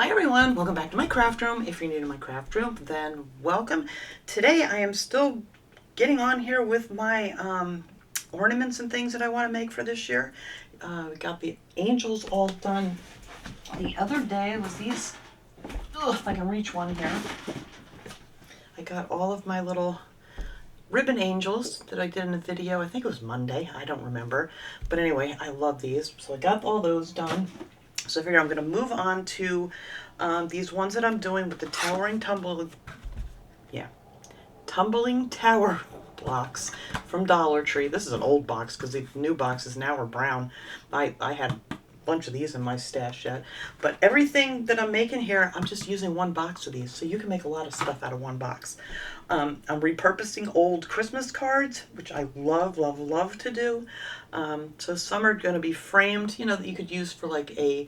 Hi everyone, welcome back to my craft room. If you're new to my craft room, then welcome. Today I am still getting on here with my ornaments and things that I want to make for this year. We got the angels all done the other day. It was these, if I can reach one here. I got all of my little ribbon angels that I did in the video. I think it was Monday, I don't remember. But anyway, I love these. So I got all those done. So I figure I'm going to move on to these ones that I'm doing with the tumbling tower blocks from Dollar Tree. This is an old box because the new boxes now are brown. I had a bunch of these in my stash yet. But everything that I'm making here, I'm just using one box of these. So you can make a lot of stuff out of one box. I'm repurposing old Christmas cards, which I love, love, love to do. So some are going to be framed, that you could use for like a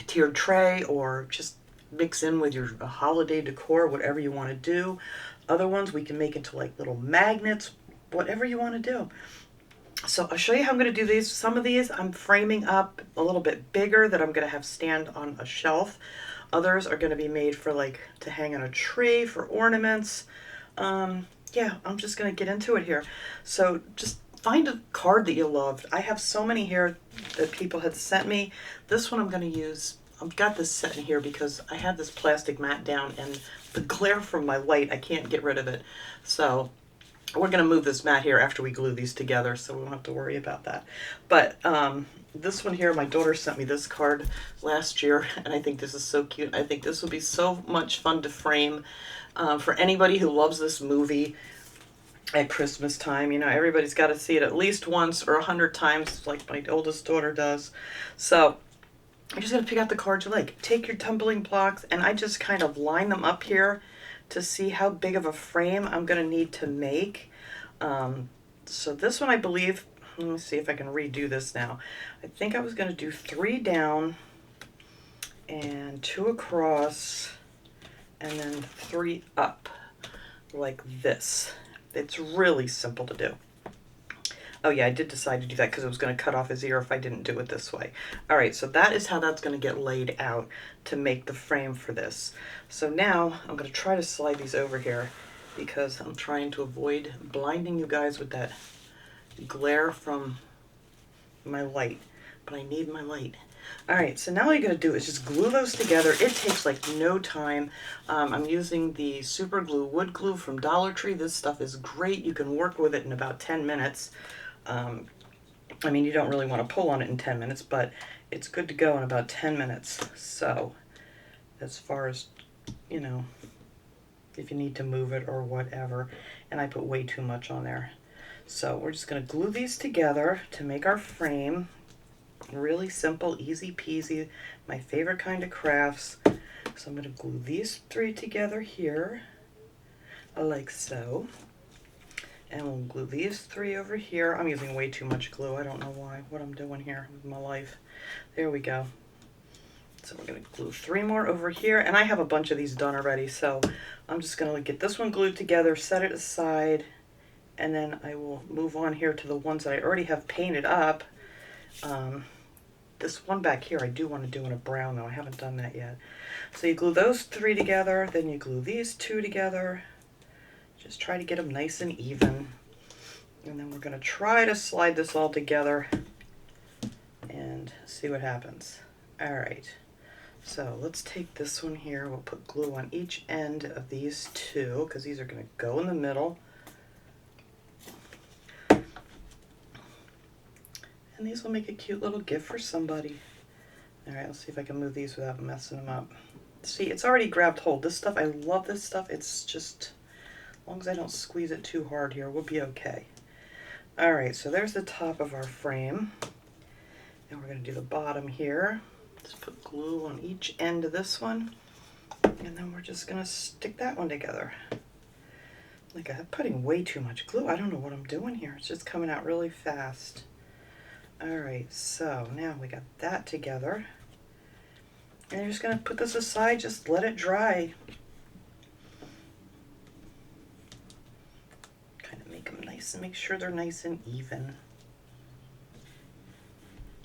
tiered tray or just mix in with your holiday decor, whatever you want to do. Other ones we can make into like little magnets, whatever you want to do. So I'll show you how I'm going to do these. Some of these I'm framing up a little bit bigger that I'm going to have stand on a shelf. Others are going to be made for like to hang on a tree for ornaments. Yeah, I'm just going to get into it here. So just find a card that you loved. I have so many here that people had sent me. This one I'm going to use. I've got this set in here because I had this plastic mat down and the glare from my light, I can't get rid of it. So we're going to move this mat here after we glue these together, so we won't have to worry about that. But this one here, my daughter sent me this card last year, and I think this is so cute. I think this would be so much fun to frame for anybody who loves this movie at Christmas time. Everybody's got to see it at least once or 100 times, like my oldest daughter does. So I'm just going to pick out the cards you like. Take your tumbling blocks, and I just kind of line them up here to see how big of a frame I'm going to need to make. So this one, I believe, let me see if I can redo this now. I think I was going to do 3 down and 2 across and then 3 up like this. It's really simple to do. Oh yeah, I did decide to do that because it was going to cut off his ear if I didn't do it this way. All right, so that is how that's going to get laid out to make the frame for this. So now I'm going to try to slide these over here because I'm trying to avoid blinding you guys with that glare from my light. But I need my light. All right, so now all you're going to do is just glue those together. It takes like no time. I'm using the super glue wood glue from Dollar Tree. This stuff is great. You can work with it in about 10 minutes. I mean, you don't really want to pull on it in 10 minutes, but it's good to go in about 10 minutes. So as far as, if you need to move it or whatever, and I put way too much on there. So we're just going to glue these together to make our frame. Really simple, easy peasy, my favorite kind of crafts. So I'm going to glue these 3 together here, like so. And we'll glue these 3 over here. I'm using way too much glue. I don't know what I'm doing here with my life. There we go. So we're going to glue 3 more over here. And I have a bunch of these done already. So I'm just going to get this one glued together, set it aside. And then I will move on here to the ones that I already have painted up. This one back here I do want to do in a brown, though. I haven't done that yet. So you glue those 3 together. Then you glue these 2 together. Just try to get them nice and even. And then we're going to try to slide this all together and see what happens. All right. So let's take this one here. We'll put glue on each end of these 2 because these are going to go in the middle. And these will make a cute little gift for somebody. All right, let's see if I can move these without messing them up. See, it's already grabbed hold. This stuff, I love this stuff. It's just, as long as I don't squeeze it too hard here, we'll be okay. All right, so there's the top of our frame. And we're going to do the bottom here. Just put glue on each end of this one. And then we're just going to stick that one together. Like, I'm putting way too much glue. I don't know what I'm doing here. It's just coming out really fast. All right, so now we got that together. And you're just going to put this aside, just let it dry. Kind of make them nice and make sure they're nice and even.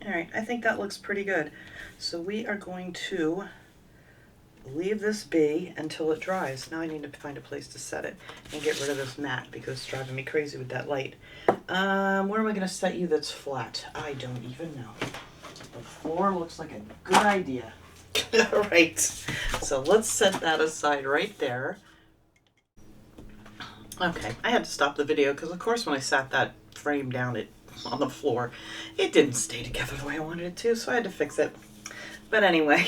All right, I think that looks pretty good. So we are going to leave this be until it dries. Now I need to find a place to set it and get rid of this mat because it's driving me crazy with that light. Where am I going to set you that's flat? I don't even know. The floor looks like a good idea. All right, so let's set that aside right there. Okay, I had to stop the video because of course when I sat that frame down on the floor, it didn't stay together the way I wanted it to, so I had to fix it. But anyway,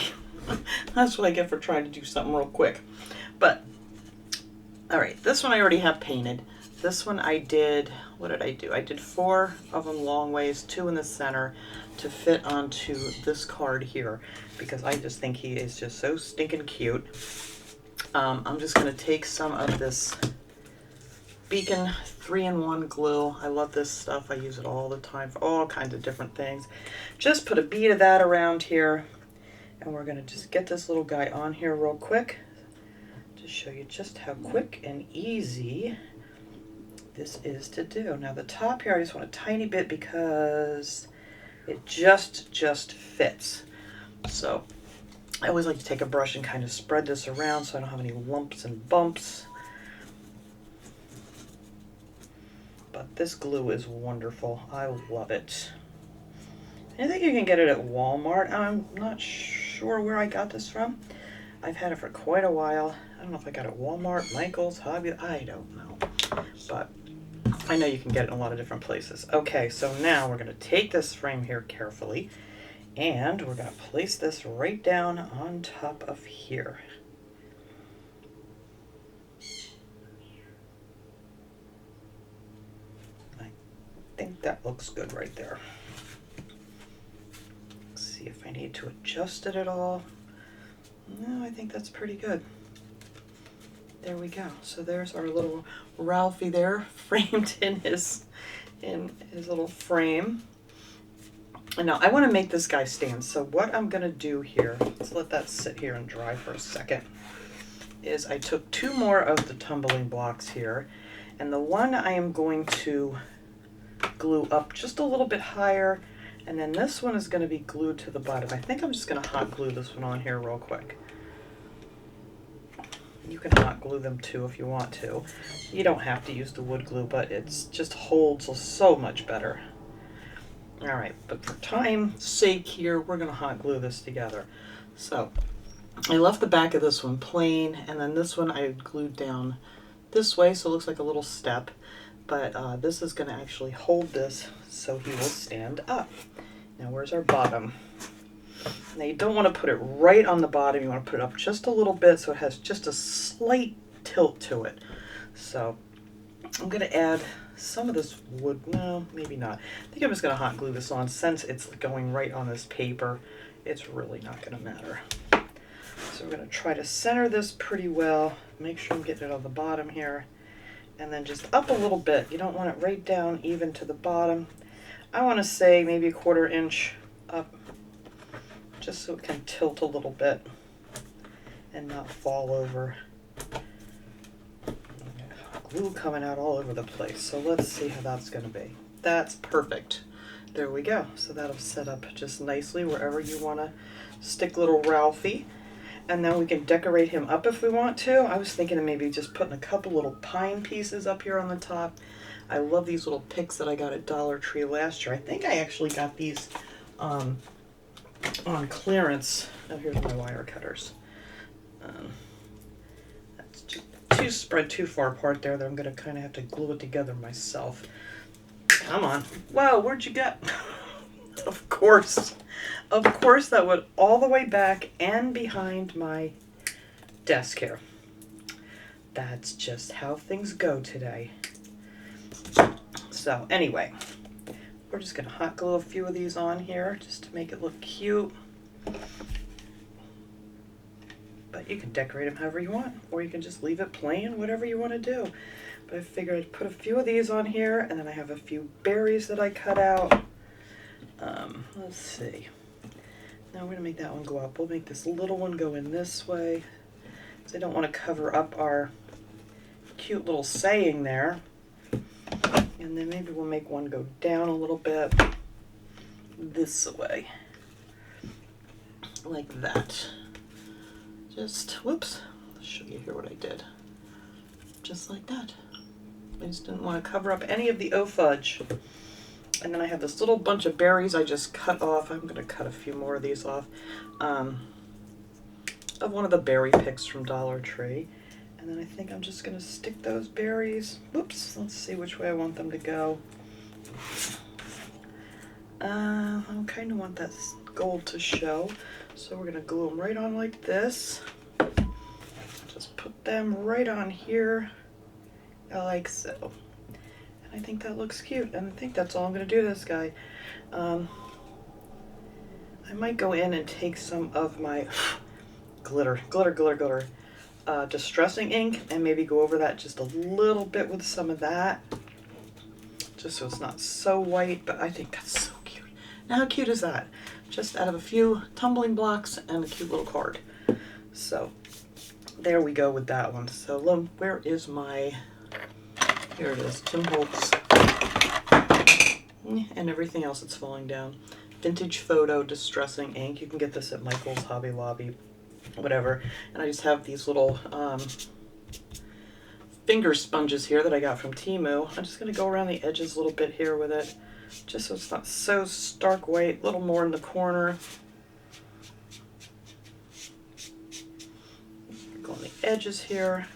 that's what I get for trying to do something real quick. But, all right, this one I already have painted. This one I did, what did I do? I did 4 of them long ways, 2 in the center to fit onto this card here because I just think he is just so stinking cute. I'm just going to take some of this Beacon 3-in-1 glue. I love this stuff. I use it all the time for all kinds of different things. Just put a bead of that around here. And we're going to just get this little guy on here real quick to show you just how quick and easy this is to do. Now the top here, I just want a tiny bit because it just fits. So I always like to take a brush and kind of spread this around so I don't have any lumps and bumps. But this glue is wonderful. I love it. I think you can get it at Walmart. I'm not sure where I got this from. I've had it for quite a while. I don't know if I got it at Walmart, Michael's, Hobby, I don't know. But I know you can get it in a lot of different places. Okay, so now we're going to take this frame here carefully and we're going to place this right down on top of here. I think that looks good right there. See if I need to adjust it at all. No, I think that's pretty good. There we go. So there's our little Ralphie there, framed in his little frame. And now I want to make this guy stand. So what I'm going to do here, let's let that sit here and dry for a second, is I took 2 more of the tumbling blocks here, and the one I am going to glue up just a little bit higher. And then this one is going to be glued to the bottom. I think I'm just going to hot glue this one on here real quick. You can hot glue them too if you want to. You don't have to use the wood glue, but it's just holds so much better. All right, but for time's sake here, we're going to hot glue this together. So I left the back of this one plain, and then this one I glued down this way so it looks like a little step. But this is going to actually hold this so he will stand up. Now where's our bottom? Now you don't want to put it right on the bottom. You want to put it up just a little bit so it has just a slight tilt to it. So I'm going to add some of this wood. No, maybe not. I think I'm just going to hot glue this on. Since it's going right on this paper, it's really not going to matter. So we're going to try to center this pretty well. Make sure I'm getting it on the bottom here. And then just up a little bit. You don't want it right down even to the bottom. I want to say maybe a 1/4 inch up, just so it can tilt a little bit and not fall over. Glue coming out all over the place. So let's see how that's going to be. That's perfect. There we go. So that'll set up just nicely wherever you want to stick little Ralphie. And then we can decorate him up if we want to. I was thinking of maybe just putting a couple little pine pieces up here on the top. I love these little picks that I got at Dollar Tree last year. I think I actually got these on clearance. Oh, here's my wire cutters. That's too spread too far apart there that I'm going to kind of have to glue it together myself. Come on. Whoa, where'd you get? Of course. Of course, that went all the way back and behind my desk here. That's just how things go today. So anyway, we're just going to hot glue a few of these on here just to make it look cute. But you can decorate them however you want, or you can just leave it plain, whatever you want to do. But I figured I'd put a few of these on here, and then I have a few berries that I cut out. Let's see. Now we're going to make that one go up. We'll make this little one go in this way, because I don't want to cover up our cute little saying there. And then maybe we'll make one go down a little bit this way. like that. Just, whoops, I'll show you here what I did. Just like that. I just didn't want to cover up any of the fudge. And then I have this little bunch of berries I just cut off. I'm going to cut a few more of these off. Of one of the berry picks from Dollar Tree. And then I think I'm just going to stick those berries. Whoops, let's see which way I want them to go. I kind of want that gold to show. So we're going to glue them right on like this. Just put them right on here like so. I think that looks cute, and I think that's all I'm going to do to this guy. I might go in and take some of my glitter, distressing ink, and maybe go over that just a little bit with some of that, just so it's not so white, but I think that's so cute. Now how cute is that? Just out of a few tumbling blocks and a cute little card. So there we go with that one. So where is my... Here it is, Tim Holtz, and everything else that's falling down. Vintage Photo Distressing Ink. You can get this at Michael's, Hobby Lobby, whatever. And I just have these little finger sponges here that I got from Temu. I'm just going to go around the edges a little bit here with it, just so it's not so stark white, a little more in the corner. Go on the edges here.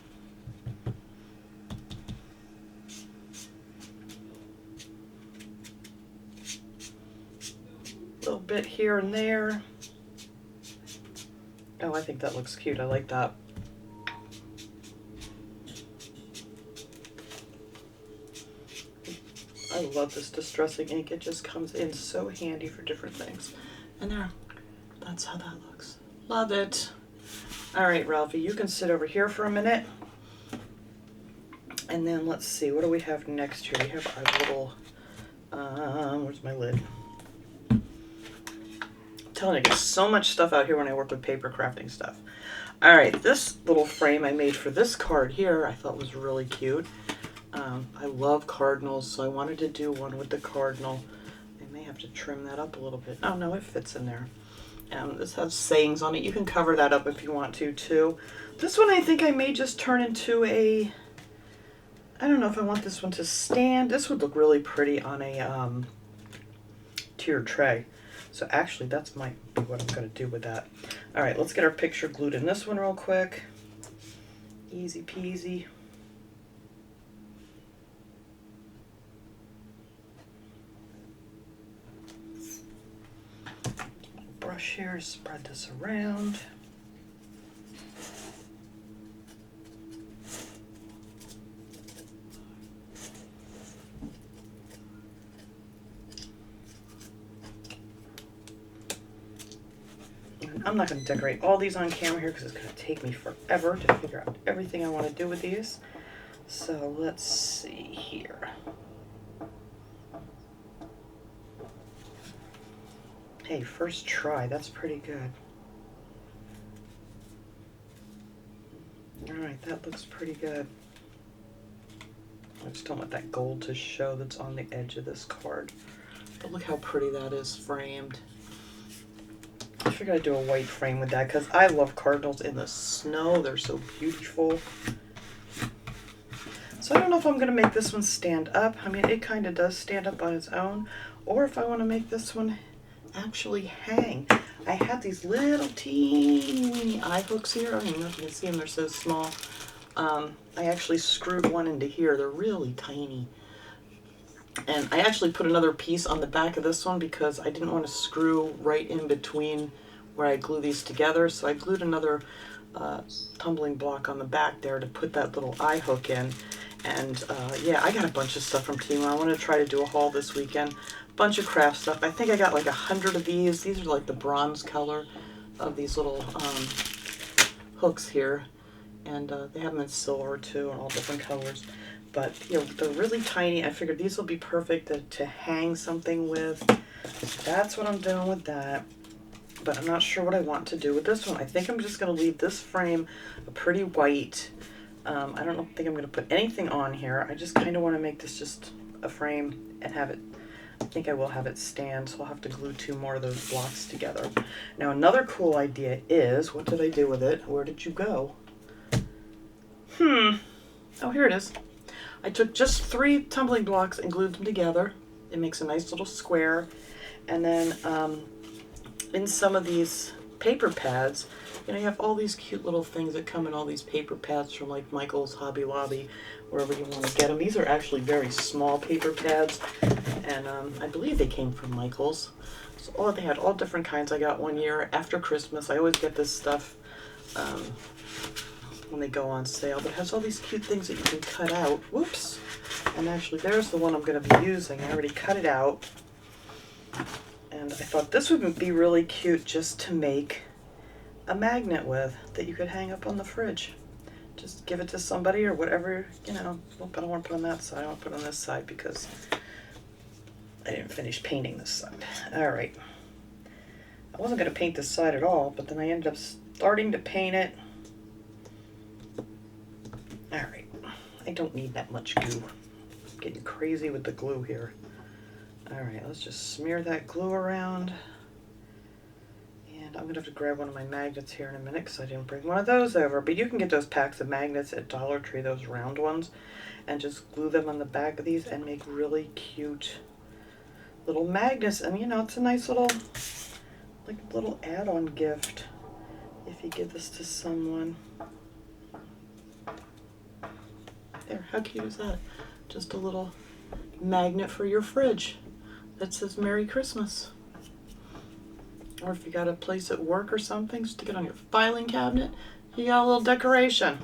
Little bit here and there. Oh, I think that looks cute. I like that. I love this distressing ink. It just comes in so handy for different things. And there, that's how that looks. Love it. All right, Ralphie, you can sit over here for a minute. And then let's see, what do we have next here? We have our little, where's my lid? I'm telling you, I get so much stuff out here when I work with paper crafting stuff. All right, this little frame I made for this card here I thought was really cute. I love cardinals, so I wanted to do one with the cardinal. I may have to trim that up a little bit. Oh no, it fits in there. This has sayings on it. You can cover that up if you want to too. This one I think I may just turn into a, I don't know if I want this one to stand. This would look really pretty on a tiered tray. So actually, that's might be what I'm going to do with that. All right, let's get our picture glued in this one real quick. Easy peasy. Brush here, spread this around. I'm not going to decorate all these on camera here because it's going to take me forever to figure out everything I want to do with these. So let's see here. Hey, first try. That's pretty good. All right, that looks pretty good. I just don't want that gold to show that's on the edge of this card. But look how pretty that is framed. I figured I'd do a white frame with that because I love cardinals in the snow. They're so beautiful. So I don't know if I'm going to make this one stand up. I mean, it kind of does stand up on its own. Or if I want to make this one actually hang. I have these little teeny eye hooks here. I don't even know if you can see them. They're so small. I actually screwed one into here. They're really tiny. And I actually put another piece on the back of this one because I didn't want to screw right in between where I glue these together. So I glued another tumbling block on the back there to put that little eye hook in. And yeah, I got a bunch of stuff from Temu. I want to try to do a haul this weekend. Bunch of craft stuff. I think I got like 100 of these. These are like the bronze color of these little hooks here. And they have them in silver too and all different colors. But you know, they're really tiny. I figured these will be perfect to hang something with. So that's what I'm doing with that. But I'm not sure what I want to do with this one. I think I'm just going to leave this frame a pretty white. I don't think I'm going to put anything on here. I just kind of want to make this just a frame and have it I think I will have it stand, so I'll have to glue 2 more of those blocks together. Now another cool idea is, what did I do with it? Where did you go? Oh, here it is. I took just 3 tumbling blocks and glued them together. It makes a nice little square. And then in some of these paper pads, you know, you have all these cute little things that come in all these paper pads from like Michael's, Hobby Lobby, wherever you want to get them. These are actually very small paper pads, and I believe they came from Michael's. So they had all different kinds. I got one year after Christmas. I always get this stuff when they go on sale, but it has all these cute things that you can cut out. Whoops. And actually, there's the one I'm going to be using. I already cut it out. And I thought this would be really cute just to make a magnet with that you could hang up on the fridge. Just give it to somebody or whatever, you know. I don't want to put on that side. I want to put on this side because I didn't finish painting this side. All right. I wasn't going to paint this side at all, but then I ended up starting to paint it. All right. I don't need that much glue. I'm getting crazy with the glue here. All right, let's just smear that glue around. And I'm gonna have to grab one of my magnets here in a minute because I didn't bring one of those over. But you can get those packs of magnets at Dollar Tree, those round ones, and just glue them on the back of these and make really cute little magnets. And you know, it's a nice little, like a little add-on gift if you give this to someone. There, how cute is that? Just a little magnet for your fridge that says Merry Christmas. Or if you got a place at work or something, stick it on your filing cabinet, you got a little decoration.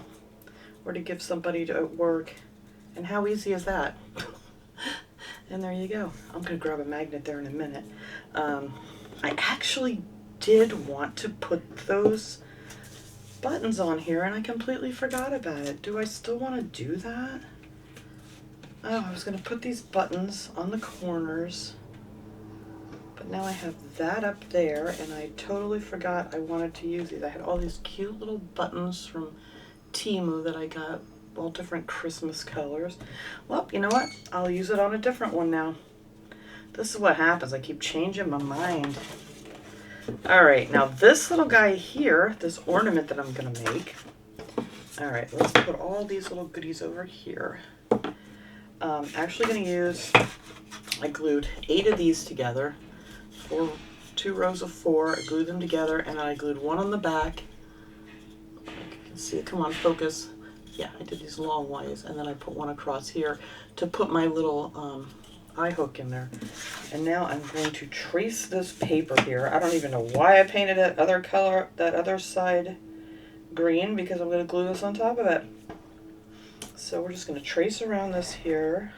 Or to give somebody to at work. And how easy is that? And there you go. I'm going to grab a magnet there in a minute. I actually did want to put those buttons on here and I completely forgot about it. Do I still want to do that? Oh, I was going to put these buttons on the corners, but now I have that up there, and I totally forgot I wanted to use these. I had all these cute little buttons from Temu that I got, all different Christmas colors. Well, you know what? I'll use it on a different one now. This is what happens. I keep changing my mind. All right, now this little guy here, this ornament that I'm going to make. All right, let's put all these little goodies over here. Actually going to use, I glued 8 of these together, 2 rows of 4, I glued them together, and I glued one on the back. You can see it, come on, focus. Yeah, I did these long ways, and then I put one across here to put my little eye hook in there. And now I'm going to trace this paper here. I don't even know why I painted that other color, that other side green, because I'm going to glue this on top of it. So we're just going to trace around this here,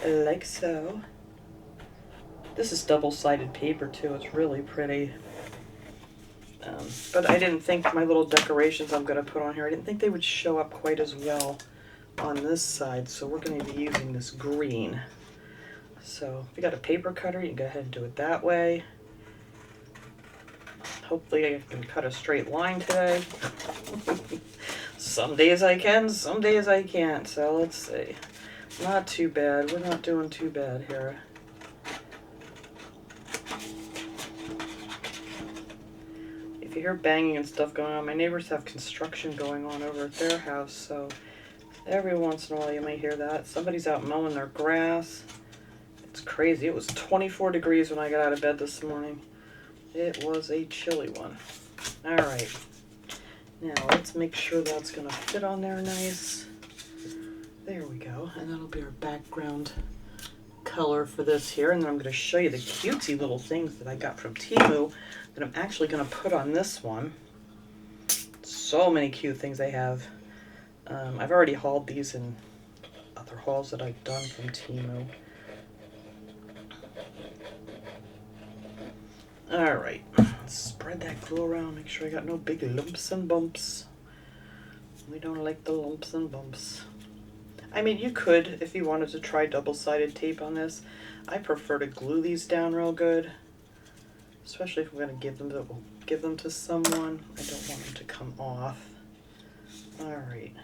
like so. This is double-sided paper too, it's really pretty. But I didn't think my little decorations I'm going to put on here, I didn't think they would show up quite as well on this side, so we're going to be using this green. So if you got a paper cutter, you can go ahead and do it that way. Hopefully I can cut a straight line today. Some days I can, some days I can't. So let's see. Not too bad. We're not doing too bad here. If you hear banging and stuff going on, my neighbors have construction going on over at their house, so every once in a while you may hear that. Somebody's out mowing their grass. It's crazy. It was 24 degrees when I got out of bed this morning. It was a chilly one. All right. Now let's make sure that's going to fit on there nice. There we go. And that'll be our background color for this here. And then I'm going to show you the cutesy little things that I got from Temu that I'm actually going to put on this one. So many cute things they have. I've already hauled these in other hauls that I've done from Temu. All right, let's spread that glue around, make sure I got no big lumps and bumps. We don't like the lumps and bumps. I mean, you could, if you wanted to try double-sided tape on this. I prefer to glue these down real good, especially if I'm going to give them to someone. I don't want them to come off. All right.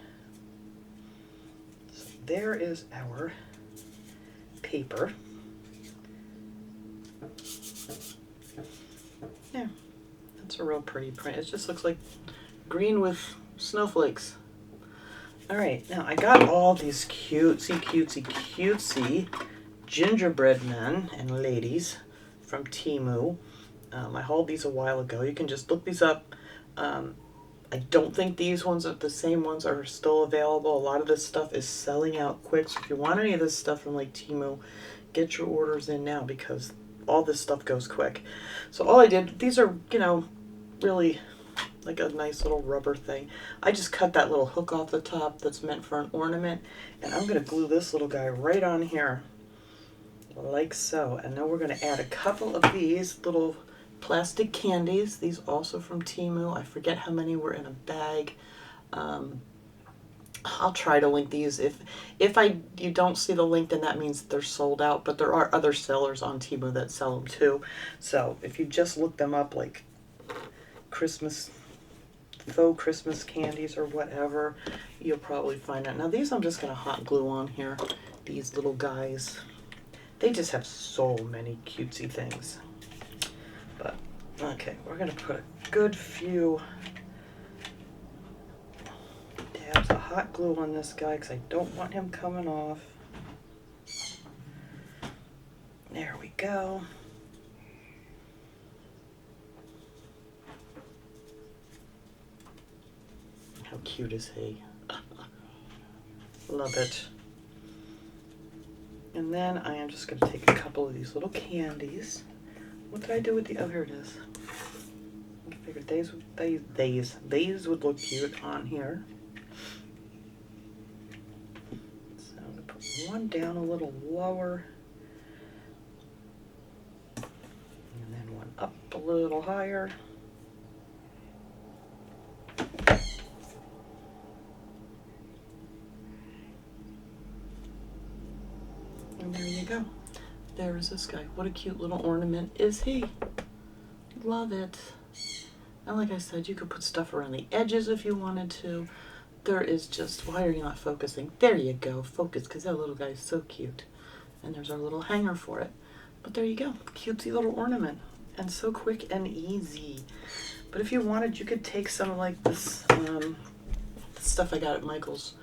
So there is our paper. It's a real pretty print. It just looks like green with snowflakes. All right, now I got all these cutesy gingerbread men and ladies from Temu. I hauled these a while ago. You can just look these up. I don't think these ones are the same ones are still available. A lot of this stuff is selling out quick. So if you want any of this stuff from like Temu, get your orders in now because all this stuff goes quick. So all I did, these are, you know, really like a nice little rubber thing. I just cut that little hook off the top that's meant for an ornament, and I'm going to glue this little guy right on here like so. And then we're going to add a couple of these little plastic candies. These also from Temu. I forget how many were in a bag. I'll try to link these. If you don't see the link, then that means they're sold out, but there are other sellers on Temu that sell them too. So if you just look them up, like faux Christmas candies or whatever, you'll probably find it. Now these I'm just going to hot glue on here. These little guys. They just have so many cutesy things. But, okay, we're going to put a good few dabs of hot glue on this guy because I don't want him coming off. There we go. How cute is he? Love it. And then I am just going to take a couple of these little candies. What did I do with the, oh, here it is. I figured these would look cute on here. So I'm going to put one down a little lower. And then one up a little higher. And there you go. There is this guy. What a cute little ornament is he. Love it. And like I said, you could put stuff around the edges if you wanted to. There is just, why are you not focusing? There you go. Focus, because that little guy is so cute. And there's our little hanger for it. But there you go. Cutesy little ornament. And so quick and easy. But if you wanted, you could take some of like this stuff I got at Michael's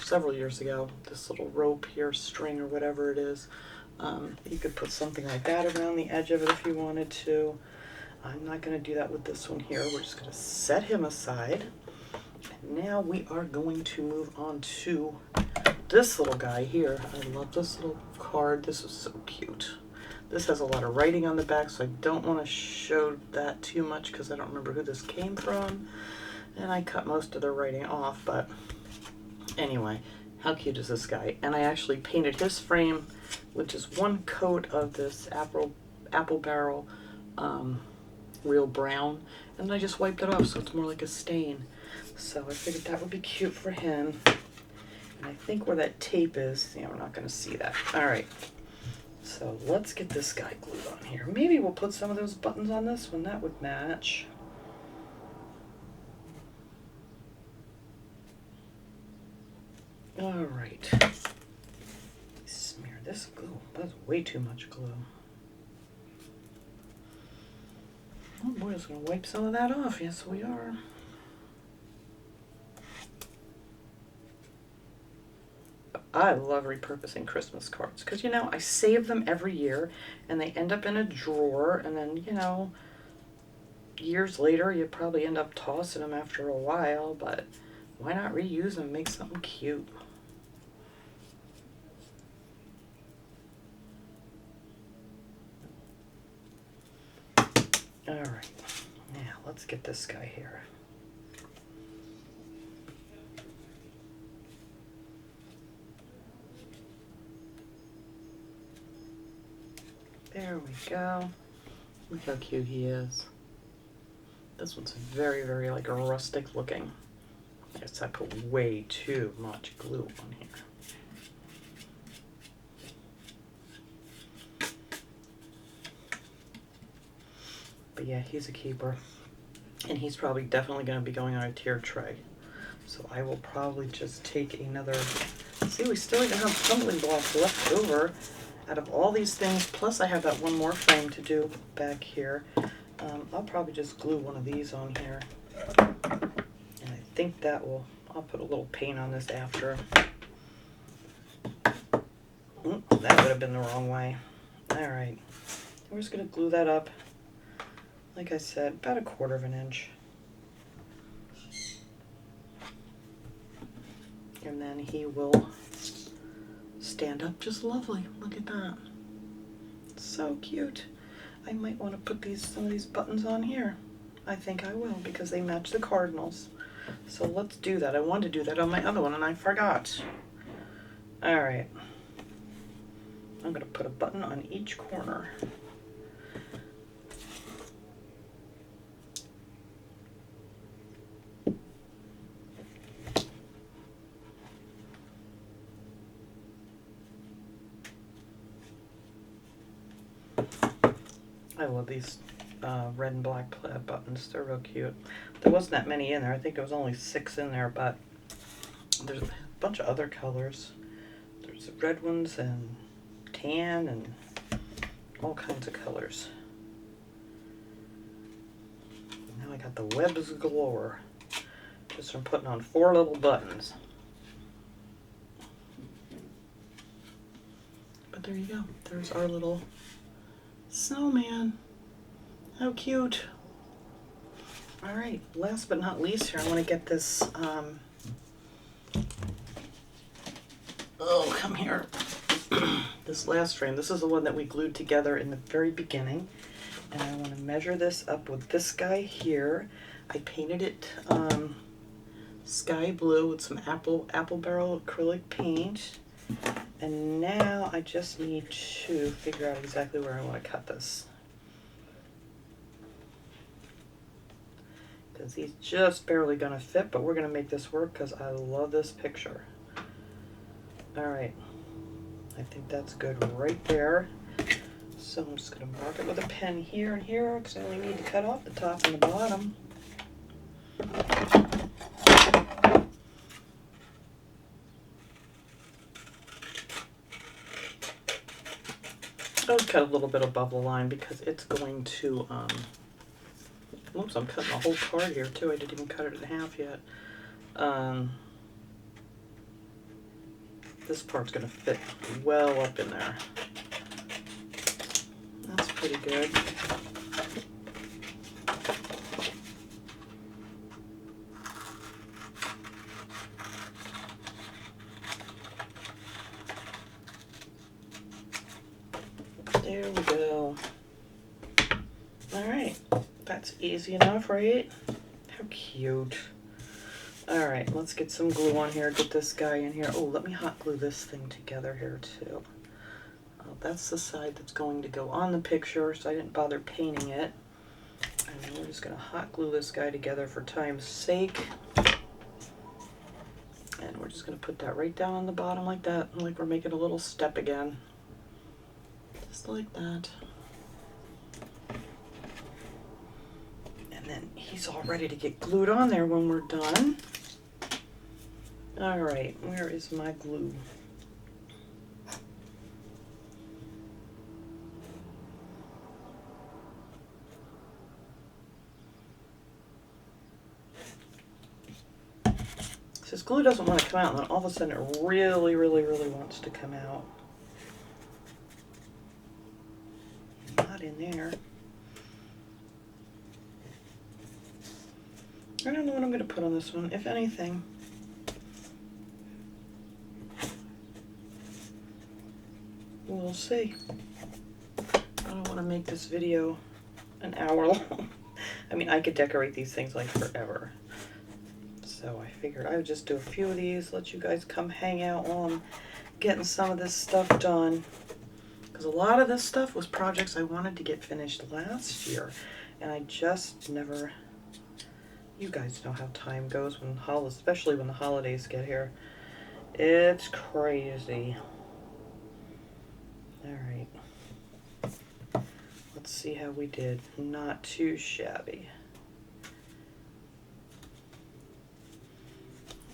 several years ago. This little rope here, string or whatever it is. You could put something like that around the edge of it if you wanted to. I'm not going to do that with this one here. We're just going to set him aside. And now we are going to move on to this little guy here. I love this little card. This is so cute. This has a lot of writing on the back, so I don't want to show that too much because I don't remember who this came from. And I cut most of the writing off, but anyway, how cute is this guy? And I actually painted his frame with just one coat of this apple barrel real brown, and I just wiped it off so it's more like a stain. So I figured that would be cute for him. And I think where that tape is, yeah, we're not going to see that. All right, so let's get this guy glued on here. Maybe we'll put some of those buttons on this one. That would match. All right. Smear this glue. That's way too much glue. Oh boy, I was going to wipe some of that off. Yes, we are. I love repurposing Christmas cards because, you know, I save them every year and they end up in a drawer, and then, you know, years later you probably end up tossing them after a while, but why not reuse them, make something cute? All right, now let's get this guy here. There we go. Look how cute he is. This one's very, very like a rustic looking. I guess I put way too much glue on here. But yeah, he's a keeper. And he's probably definitely going to be going on a tier tray. So I will probably just take another... See, we still even have tumbling blocks left over out of all these things. Plus I have that one more frame to do back here. I'll probably just glue one of these on here. And I think that will, I'll put a little paint on this after. That would have been the wrong way. Alright, we're just going to glue that up, like I said, about 1/4 of an inch. And then he will stand up just lovely. Look at that. So cute. I might want to put some of these buttons on here. I think I will because they match the cardinals. So let's do that. I wanted to do that on my other one and I forgot. Alright. I'm going to put a button on each corner. I love these red and black plaid buttons. They're real cute. There wasn't that many in there. I think there was only 6 in there, but there's a bunch of other colors. There's the red ones and tan and all kinds of colors. Now I got the webs galore just from putting on 4 little buttons. But there you go. There's our little snowman. How cute. Alright, last but not least here, I want to get this, oh, come here. This last frame. This is the one that we glued together in the very beginning. And I want to measure this up with this guy here. I painted it sky blue with some apple barrel acrylic paint. And now I just need to figure out exactly where I want to cut this. Because he's just barely going to fit, but we're going to make this work because I love this picture. Alright, I think that's good right there. So I'm just going to mark it with a pen here and here because I only need to cut off the top and the bottom. I'll cut a little bit above the line because it's going to, oops, I'm cutting the whole card here too. I didn't even cut it in half yet. This part's going to fit well up in there. That's pretty good. There we go. Alright, that's easy enough, right? How cute. Alright, let's get some glue on here, get this guy in here. Oh, let me hot glue this thing together here too. That's the side that's going to go on the picture, so I didn't bother painting it. And then we're just going to hot glue this guy together for time's sake. And we're just going to put that right down on the bottom like that, like we're making a little step again. Just like that. And then he's all ready to get glued on there when we're done. Alright, where is my glue? This glue doesn't want to come out, and then all of a sudden it really, really, really wants to come out. Not in there. I don't know what I'm going to put on this one, if anything. We'll see. I don't want to make this video an hour long. I mean, I could decorate these things like forever. So I figured I would just do a few of these, let you guys come hang out while I'm getting some of this stuff done. Because a lot of this stuff was projects I wanted to get finished last year. And I just never... You guys know how time goes, when especially when the holidays get here. It's crazy. Alright. Let's see how we did. Not too shabby.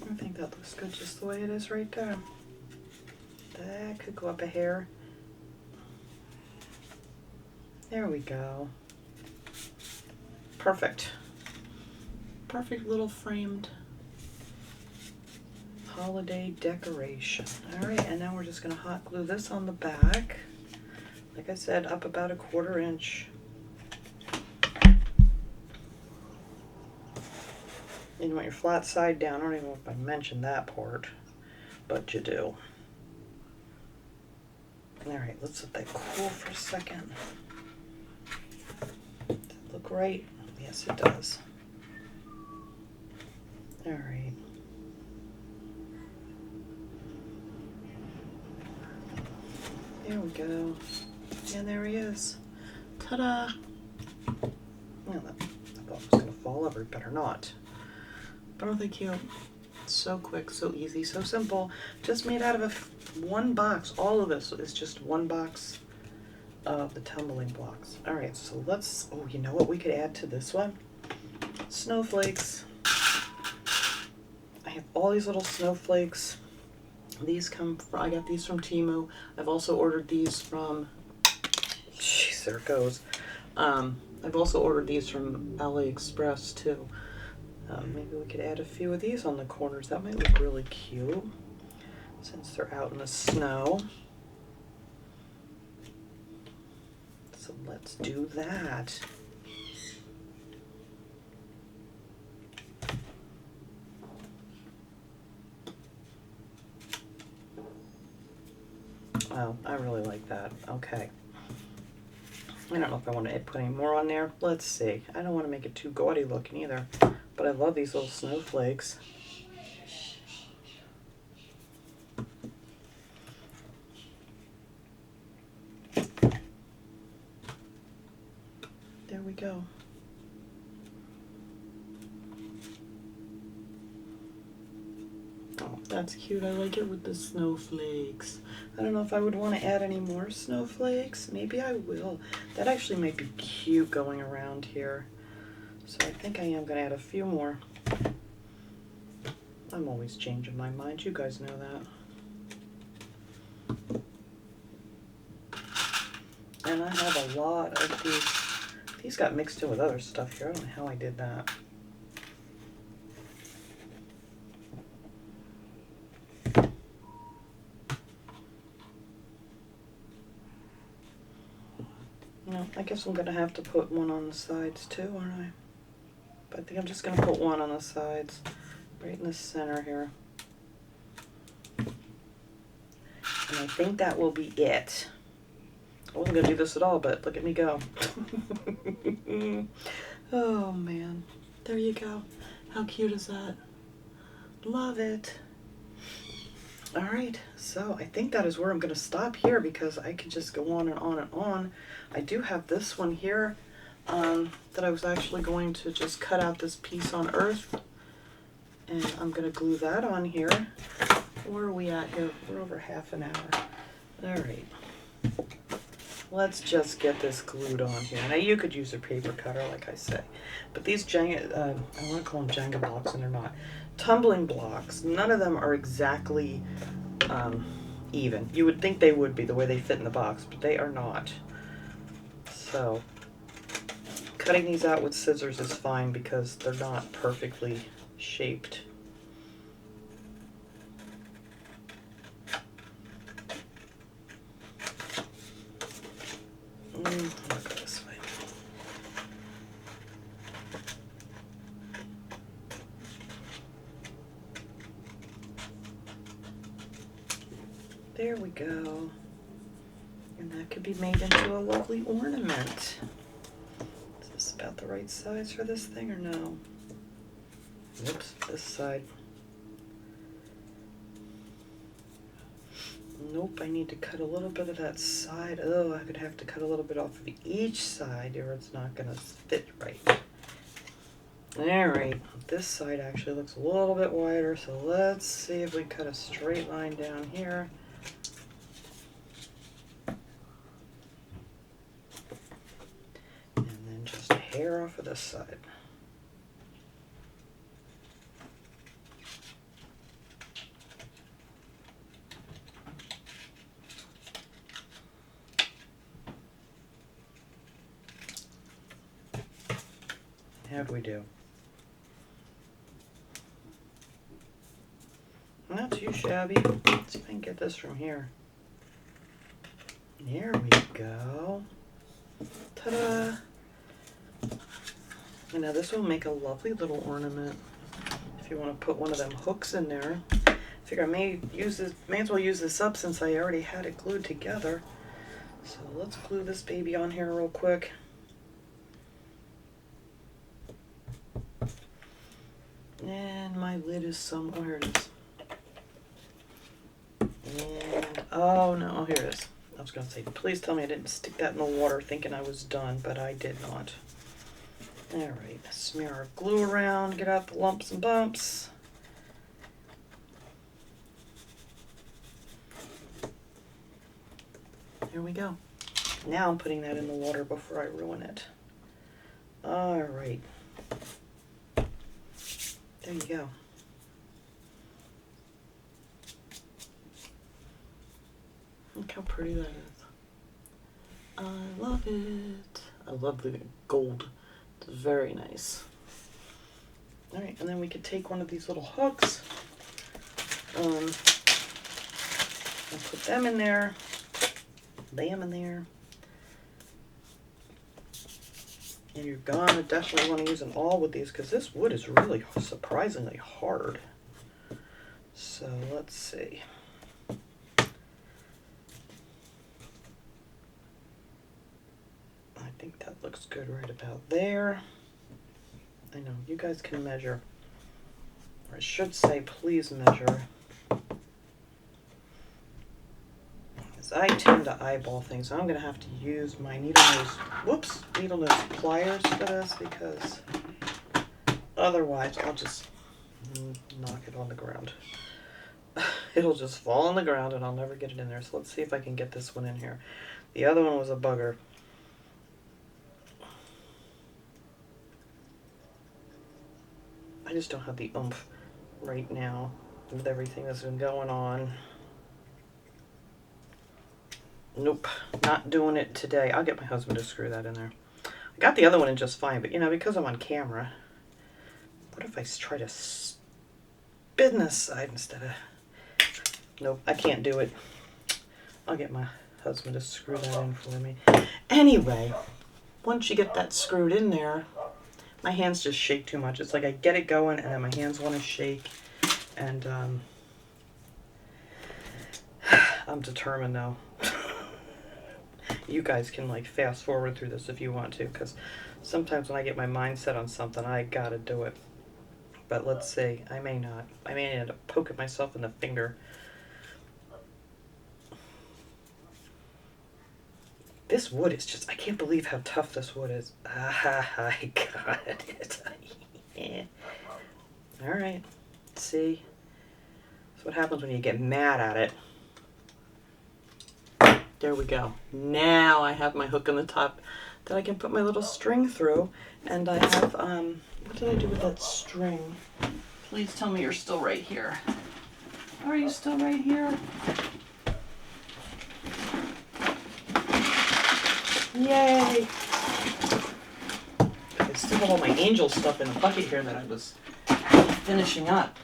I think that looks good just the way it is right there. That could go up a hair. There we go. perfect. Perfect little framed holiday decoration. All right, and now we're just gonna hot glue this on the back. Like I said, up about 1/4 inch. And you want your flat side down. I don't even know if I mentioned that part, but you do. All right, let's let that cool for a second. Does it look right? Yes, it does. All right. There we go. And there he is. Ta-da! Well, I thought it was going to fall over. It better not. But aren't they cute? So quick, so easy, so simple. Just made out of one box. All of this is just one box of the tumbling blocks. All right, so let's, oh, you know what we could add to this one? Snowflakes. I have all these little snowflakes. These come from, I got these from Temu. I've also ordered these from, jeez, there it goes. I've also ordered these from AliExpress too. Maybe we could add a few of these on the corners. That might look really cute since they're out in the snow. So let's do that. Oh, I really like that. Okay. I don't know if I want to put any more on there. Let's see. I don't want to make it too gaudy looking either. But I love these little snowflakes. There we go. Oh, that's cute. I like it with the snowflakes. I don't know if I would want to add any more snowflakes. Maybe I will. That actually might be cute going around here. So I think I am going to add a few more. I'm always changing my mind. You guys know that. And I have a lot of these. These got mixed in with other stuff here. I don't know how I did that. No, I guess I'm going to have to put one on the sides too, aren't I? But I think I'm just going to put one on the sides, right in the center here. And I think that will be it. I wasn't going to do this at all, but look at me go. Oh man, there you go. How cute is that? Love it. All right, so I think that is where I'm going to stop here because I could just go on and on and on. I do have this one here that I was actually going to just cut out this piece on earth, and I'm going to glue that on here. Where are we at here? We're over half an hour. All right. Let's just get this glued on here. Now you could use a paper cutter, like I say, but these Jenga, I want to call them Jenga blocks, and they're not. Tumbling blocks, none of them are exactly even. You would think they would be the way they fit in the box, but they are not. So cutting these out with scissors is fine because they're not perfectly shaped. I'll go this way. There we go. And that could be made into a lovely ornament. Is this about the right size for this thing or no? Whoops, this side. Nope, I need to cut a little bit of that side. Oh, I could have to cut a little bit off of each side or it's not going to fit right. Alright, this side actually looks a little bit wider, so let's see if we cut a straight line down here. And then just a hair off of this side. How'd we do? Not too shabby. Let's see if I can get this from here. There we go. Ta-da! And now this will make a lovely little ornament. If you want to put one of them hooks in there. I figure I may as well use this up since I already had it glued together. So let's glue this baby on here real quick. And my lid is somewhere. It is. And, oh no, here it is. I was going to say, please tell me I didn't stick that in the water thinking I was done, but I did not. Alright, smear our glue around, get out the lumps and bumps. There we go. Now I'm putting that in the water before I ruin it. Alright. There you go. Look how pretty that is. I love it. I love the gold. It's very nice. Alright, and then we could take one of these little hooks and put them in there. Lay them in there. And you're gonna definitely want to use an awl with these because this wood is really surprisingly hard. So let's see. I think that looks good right about there. I know, you guys can measure. Or I should say, please measure. Because I tend to eyeball things. So I'm going to have to use my needle nose pliers for this because otherwise I'll just knock it on the ground. It'll just fall on the ground and I'll never get it in there. So let's see if I can get this one in here. The other one was a bugger. I just don't have the oomph right now with everything that's been going on. Nope, not doing it today. I'll get my husband to screw that in there. I got the other one in just fine, but you know, because I'm on camera, what if I try to spin this side instead of... Nope, I can't do it. I'll get my husband to screw that in for me. Anyway, once you get that screwed in there, my hands just shake too much. It's like I get it going and then my hands want to shake. And I'm determined now. You guys can like fast forward through this if you want to, because sometimes when I get my mind set on something, I gotta do it. But let's see, I may not. I may end up poking myself in the finger. This wood is just, I can't believe how tough this wood is. I got it. Yeah. All right, see? That's what happens when you get mad at it. There we go. Now I have my hook on the top that I can put my little string through. And I have, what did I do with that string? Please tell me you're still right here. Are you still right here? Yay! I still have all my angel stuff in a bucket here that I was finishing up.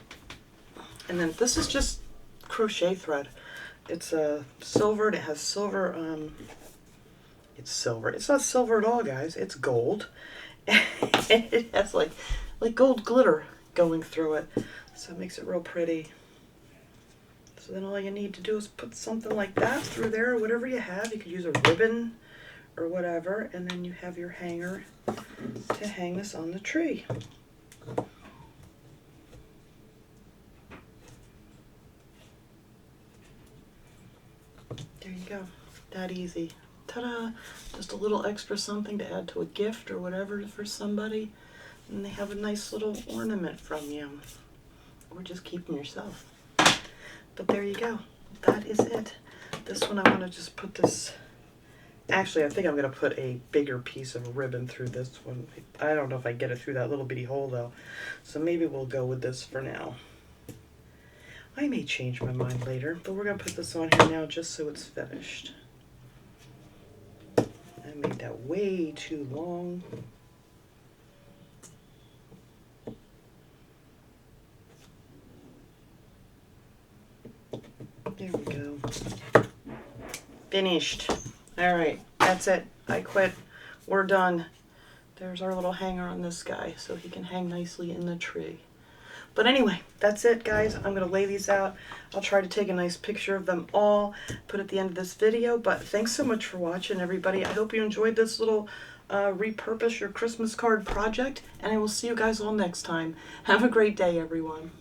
And then this is just crochet thread. It's silver and it has silver, it's silver. It's not silver at all, guys. It's gold. And it has like gold glitter going through it. So it makes it real pretty. So then all you need to do is put something like that through there, or whatever you have. You could use a ribbon or whatever, and then you have your hanger to hang this on the tree. There you go. That easy. Ta-da! Just a little extra something to add to a gift or whatever for somebody, and they have a nice little ornament from you. Or just keep them yourself. But there you go. That is it. This one I want to just put this... Actually, I think I'm going to put a bigger piece of ribbon through this one. I don't know if I get it through that little bitty hole, though. So maybe we'll go with this for now. I may change my mind later, but we're going to put this on here now just so it's finished. I made that way too long. There we go. Finished. All right, that's it. I quit. We're done. There's our little hanger on this guy so he can hang nicely in the tree. But anyway, that's it, guys. I'm going to lay these out. I'll try to take a nice picture of them all, put at the end of this video. But thanks so much for watching, everybody. I hope you enjoyed this little repurpose your Christmas card project, and I will see you guys all next time. Have a great day, everyone.